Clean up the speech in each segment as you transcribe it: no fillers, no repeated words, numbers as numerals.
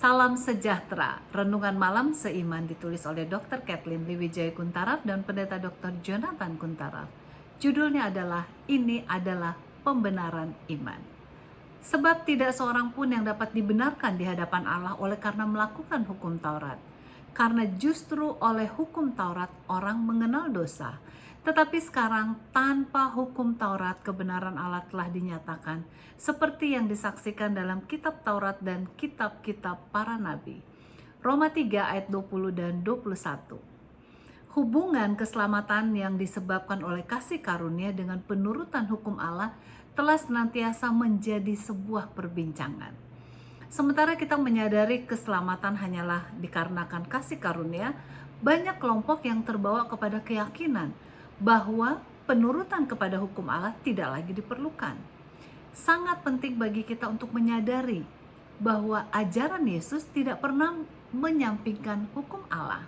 Salam sejahtera, renungan malam seiman ditulis oleh Dr. Kathleen Liwijaya Kuntaraf dan Pendeta Dr. Jonathan Kuntaraf. Judulnya adalah Ini adalah Pembenaran Iman. Sebab tidak seorang pun yang dapat dibenarkan di hadapan Allah oleh karena melakukan hukum Taurat. Karena justru oleh hukum Taurat orang mengenal dosa. Tetapi sekarang tanpa hukum Taurat kebenaran Allah telah dinyatakan seperti yang disaksikan dalam kitab Taurat dan kitab-kitab para nabi. Roma 3 ayat 20 dan 21. Hubungan keselamatan yang disebabkan oleh kasih karunia dengan penurutan hukum Allah telah senantiasa menjadi sebuah perbincangan. Sementara kita menyadari keselamatan hanyalah dikarenakan kasih karunia, banyak kelompok yang terbawa kepada keyakinan bahwa penurutan kepada hukum Allah tidak lagi diperlukan. Sangat penting bagi kita untuk menyadari bahwa ajaran Yesus tidak pernah menyampingkan hukum Allah.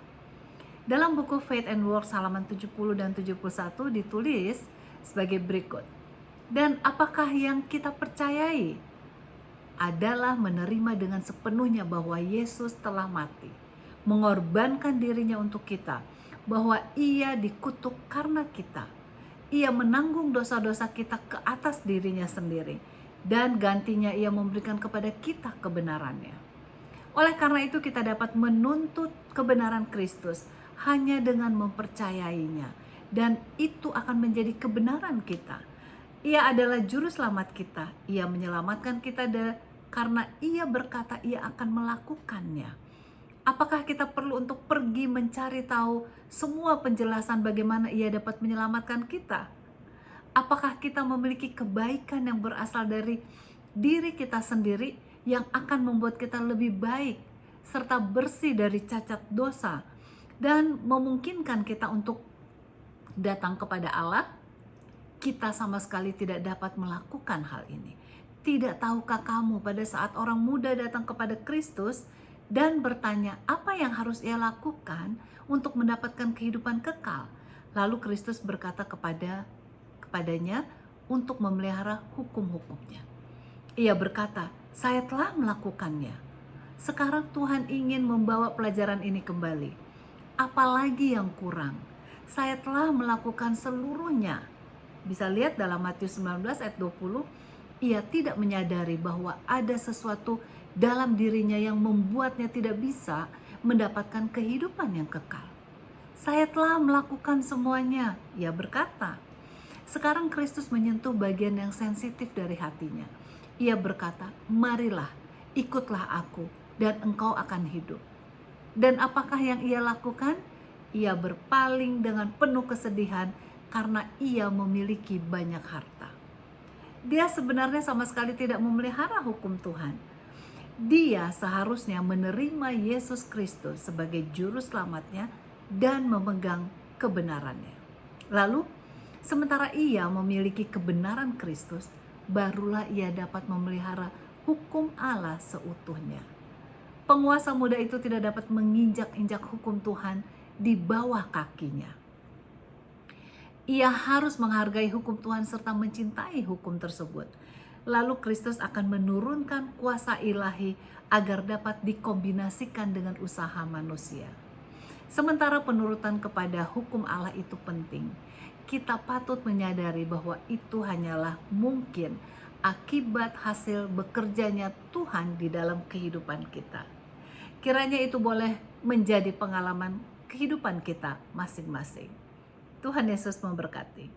Dalam buku Faith and Works halaman 70 dan 71 ditulis sebagai berikut. Dan apakah yang kita percayai adalah menerima dengan sepenuhnya bahwa Yesus telah mati, mengorbankan dirinya untuk kita, bahwa Ia dikutuk karena kita. Ia menanggung dosa-dosa kita ke atas dirinya sendiri, dan gantinya Ia memberikan kepada kita kebenarannya. Oleh karena itu kita dapat menuntut kebenaran Kristus hanya dengan mempercayainya, dan itu akan menjadi kebenaran kita. Ia adalah juru selamat kita. Ia menyelamatkan kita karena Ia berkata Ia akan melakukannya. Apakah kita perlu untuk pergi mencari tahu semua penjelasan bagaimana Ia dapat menyelamatkan kita? Apakah kita memiliki kebaikan yang berasal dari diri kita sendiri yang akan membuat kita lebih baik serta bersih dari cacat dosa dan memungkinkan kita untuk datang kepada Allah? Kita sama sekali tidak dapat melakukan hal ini. Tidak tahukah kamu pada saat orang muda datang kepada Kristus dan bertanya apa yang harus ia lakukan untuk mendapatkan kehidupan kekal? Lalu Kristus berkata kepadanya untuk memelihara hukum-hukumnya. Ia berkata, saya telah melakukannya. Sekarang Tuhan ingin membawa pelajaran ini kembali. Apalagi yang kurang? Saya telah melakukan seluruhnya. Bisa lihat dalam Matius 19 ayat 20, ia tidak menyadari bahwa ada sesuatu dalam dirinya yang membuatnya tidak bisa mendapatkan kehidupan yang kekal. Saya telah melakukan semuanya, ia berkata. Sekarang Kristus menyentuh bagian yang sensitif dari hatinya. Ia berkata, marilah, ikutlah aku, dan engkau akan hidup. Dan apakah yang ia lakukan? Ia berpaling dengan penuh kesedihan karena ia memiliki banyak harta. Dia sebenarnya sama sekali tidak memelihara hukum Tuhan. Dia seharusnya menerima Yesus Kristus sebagai juru selamatnya dan memegang kebenarannya. Lalu, sementara ia memiliki kebenaran Kristus, barulah ia dapat memelihara hukum Allah seutuhnya. Penguasa muda itu tidak dapat menginjak-injak hukum Tuhan di bawah kakinya. Ia harus menghargai hukum Tuhan serta mencintai hukum tersebut. Lalu Kristus akan menurunkan kuasa ilahi agar dapat dikombinasikan dengan usaha manusia. Sementara penurutan kepada hukum Allah itu penting, kita patut menyadari bahwa itu hanyalah mungkin akibat hasil bekerjanya Tuhan di dalam kehidupan kita. Kiranya itu boleh menjadi pengalaman kehidupan kita masing-masing. Tuhan Yesus memberkati.